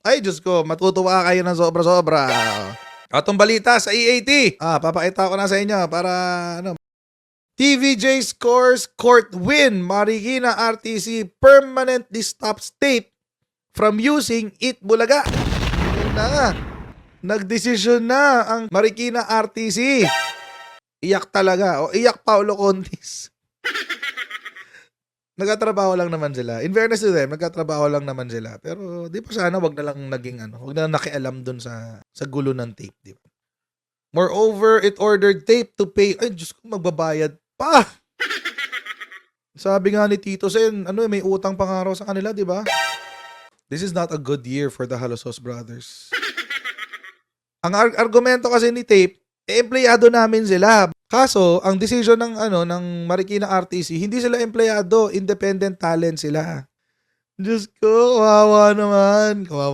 Ay, Diyos ko, matutuwa kayo ng sobra-sobra. Atong balita sa EAT. Papakita ko na sa inyo para ano. TVJ scores court win. Marikina RTC permanently stops tape from using Eat Bulaga. Yun na. Nagdesisyon na ang Marikina RTC. Iyak talaga. O iyak Paulo Contis. Nagtatrabaho lang naman sila. In fairness to them, nagtatrabaho lang naman sila. Pero di pa sana wag na lang naging wag na lang nakialam dun sa gulo ng tape, di ba? Moreover, it ordered tape to pay. Ay, Diyos ko, magbabayad pa. Sabi nga ni Tito Sen, may utang pa nga raw sa kanila, di ba? This is not a good year for the Halosos brothers. Ang argumento kasi ni Tape, empleyado namin sila. Kaso, ang decision ng Marikina RTC, hindi sila empleyado, independent talent sila. Diyos ko, kawawa naman. Kawawa